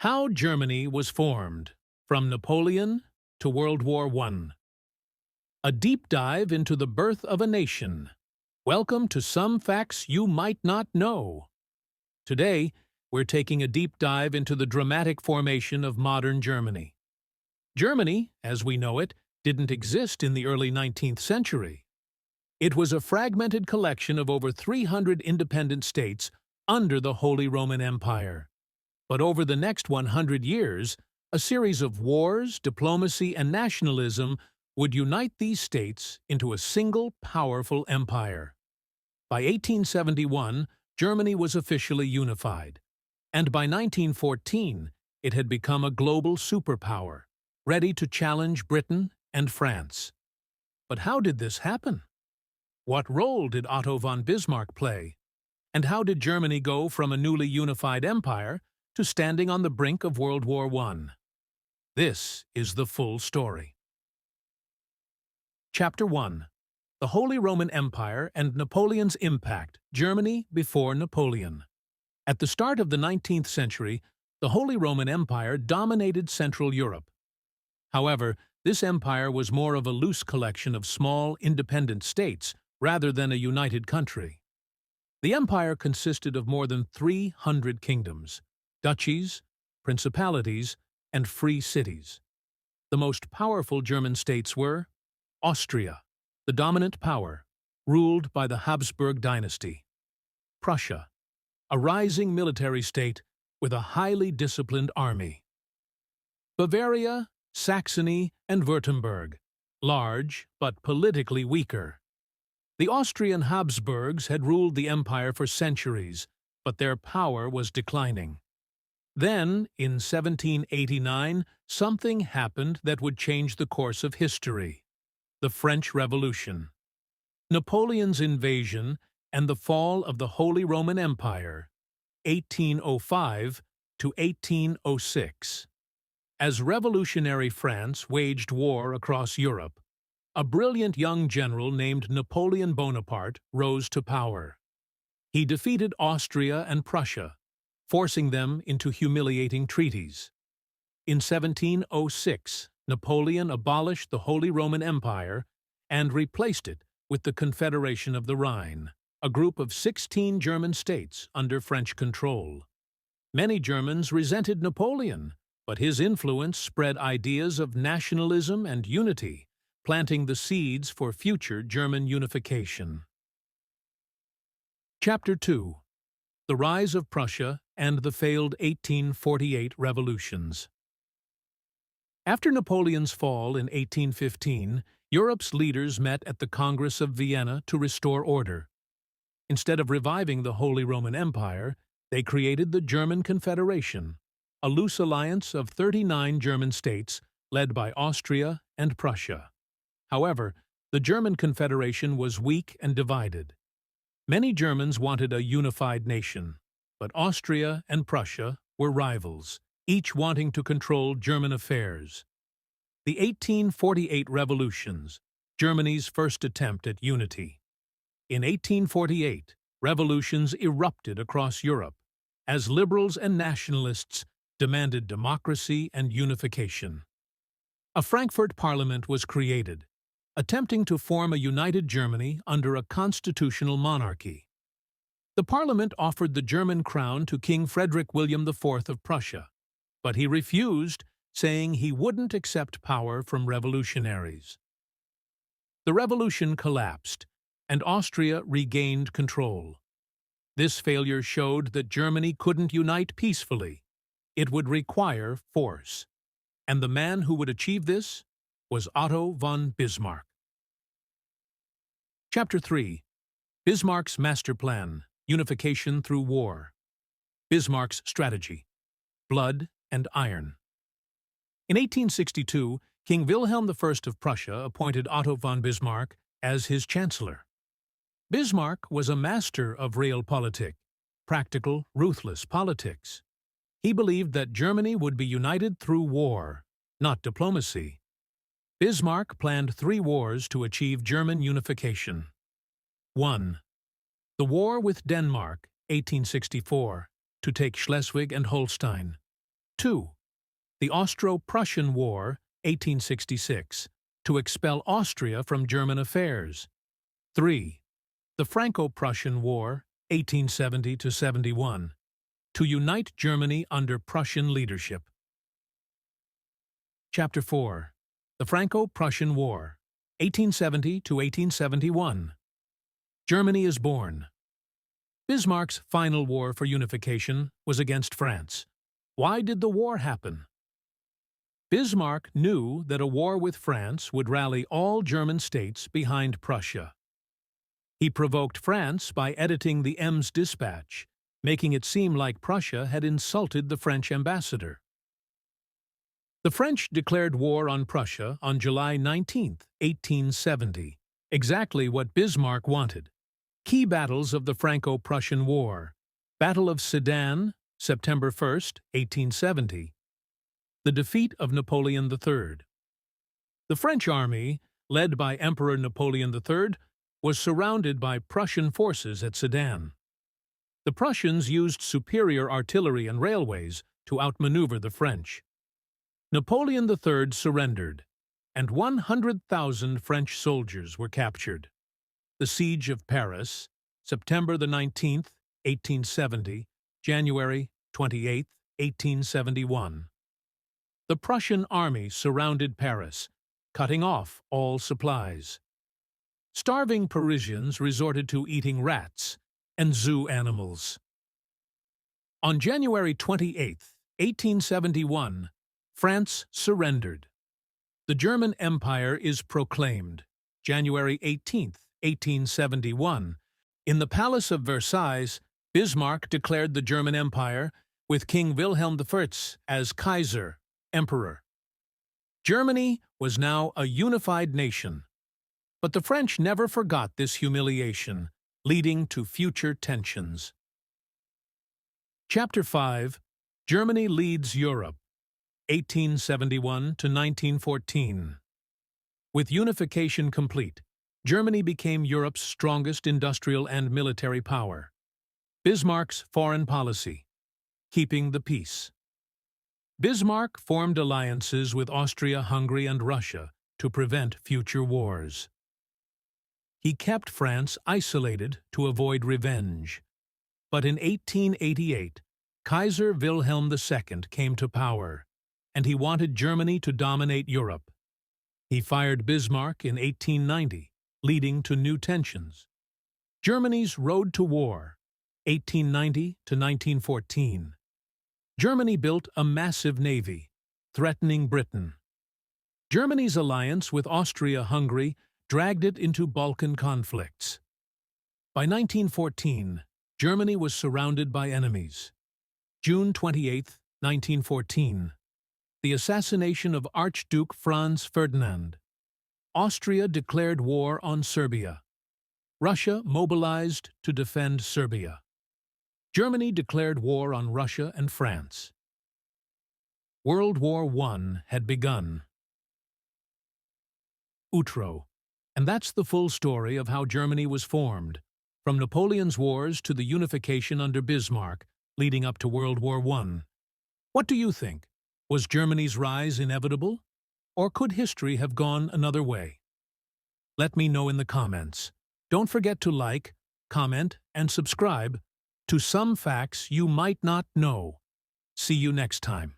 How Germany was formed, from Napoleon to World War I. A deep dive into the birth of a nation. Welcome to Some Facts You Might Not Know. Today, we're taking a deep dive into the dramatic formation of modern Germany. Germany, as we know it, didn't exist in the early 19th century. It was a fragmented collection of over 300 independent states under the Holy Roman Empire. But over the next 100 years, a series of wars, diplomacy, and nationalism would unite these states into a single powerful empire. By 1871, Germany was officially unified, and by 1914, it had become a global superpower, ready to challenge Britain and France. But how did this happen? What role did Otto von Bismarck play? And how did Germany go from a newly unified empire to standing on the brink of World War I? This is the full story. Chapter 1. The Holy Roman Empire and Napoleon's Impact, Germany before Napoleon. At the start of the 19th century, the Holy Roman Empire dominated Central Europe. However, this empire was more of a loose collection of small, independent states rather than a united country. The empire consisted of more than 300 kingdoms, duchies, principalities, and free cities. The most powerful German states were Austria, the dominant power, ruled by the Habsburg dynasty; Prussia, a rising military state with a highly disciplined army; Bavaria, Saxony, and Württemberg, large but politically weaker. The Austrian Habsburgs had ruled the empire for centuries, but their power was declining. Then, in 1789, something happened that would change the course of history: the French Revolution. Napoleon's invasion and the fall of the Holy Roman Empire, 1805 to 1806. As revolutionary France waged war across Europe, a brilliant young general named Napoleon Bonaparte rose to power. He defeated Austria and Prussia, forcing them into humiliating treaties. In 1706, Napoleon abolished the Holy Roman Empire and replaced it with the Confederation of the Rhine, a group of 16 German states under French control. Many Germans resented Napoleon, but his influence spread ideas of nationalism and unity, planting the seeds for future German unification. Chapter 2. The Rise of Prussia and the Failed 1848 Revolutions. After Napoleon's fall in 1815, Europe's leaders met at the Congress of Vienna to restore order. Instead of reviving the Holy Roman Empire, they created the German Confederation, a loose alliance of 39 German states led by Austria and Prussia. However, the German Confederation was weak and divided. Many Germans wanted a unified nation, but Austria and Prussia were rivals, each wanting to control German affairs. The 1848 revolutions, Germany's first attempt at unity. In 1848, revolutions erupted across Europe as liberals and nationalists demanded democracy and unification. A Frankfurt Parliament was created, attempting to form a united Germany under a constitutional monarchy. The parliament offered the German crown to King Frederick William IV of Prussia, but he refused, saying he wouldn't accept power from revolutionaries. The revolution collapsed, and Austria regained control. This failure showed that Germany couldn't unite peacefully. It would require force. And the man who would achieve this was Otto von Bismarck. Chapter 3. Bismarck's Master Plan, Unification Through War. Bismarck's Strategy, Blood and Iron. In 1862, King Wilhelm I of Prussia appointed Otto von Bismarck as his chancellor. Bismarck was a master of realpolitik, practical, ruthless politics. He believed that Germany would be united through war, not diplomacy. Bismarck planned 3 wars to achieve German unification. 1. The War with Denmark, 1864, to take Schleswig and Holstein. 2. The Austro-Prussian War, 1866, to expel Austria from German affairs. 3. The Franco-Prussian War, 1870–71, to unite Germany under Prussian leadership. Chapter 4. The Franco-Prussian War, 1870–1871. Germany is born. Bismarck's final war for unification was against France. Why did the war happen? Bismarck knew that a war with France would rally all German states behind Prussia. He provoked France by editing the Ems dispatch, making it seem like Prussia had insulted the French ambassador. The French declared war on Prussia on July 19, 1870, exactly what Bismarck wanted. Key battles of the Franco-Prussian War: Battle of Sedan, September 1, 1870. The defeat of Napoleon III. The French army, led by Emperor Napoleon III, was surrounded by Prussian forces at Sedan. The Prussians used superior artillery and railways to outmaneuver the French. Napoleon III surrendered, and 100,000 French soldiers were captured. The Siege of Paris, September 19, 1870, January 28, 1871. The Prussian army surrounded Paris, cutting off all supplies. Starving Parisians resorted to eating rats and zoo animals. On January 28, 1871, France surrendered. The German Empire is proclaimed, January 18, 1871. In the Palace of Versailles, Bismarck declared the German Empire, with King Wilhelm I as Kaiser, Emperor. Germany was now a unified nation. But the French never forgot this humiliation, leading to future tensions. Chapter 5. Germany leads Europe, 1871–1914. With unification complete, Germany became Europe's strongest industrial and military power. Bismarck's foreign policy: keeping the peace. Bismarck formed alliances with Austria, Hungary, and Russia to prevent future wars. He kept France isolated to avoid revenge. But in 1888, Kaiser Wilhelm II came to power, and he wanted Germany to dominate Europe. He fired Bismarck in 1890, leading to new tensions. Germany's road to war, 1890–1914. Germany built a massive navy, threatening Britain. Germany's alliance with Austria-Hungary dragged it into Balkan conflicts. By 1914, Germany was surrounded by enemies. June 28, 1914. The assassination of Archduke Franz Ferdinand. Austria declared war on Serbia. Russia mobilized to defend Serbia. Germany declared war on Russia and France. World War I had begun. Outro. And that's the full story of how Germany was formed, from Napoleon's wars to the unification under Bismarck, leading up to World War I. What do you think? Was Germany's rise inevitable? Or could history have gone another way? Let me know in the comments. Don't forget to like, comment, and subscribe to Some Facts You Might Not Know. See you next time.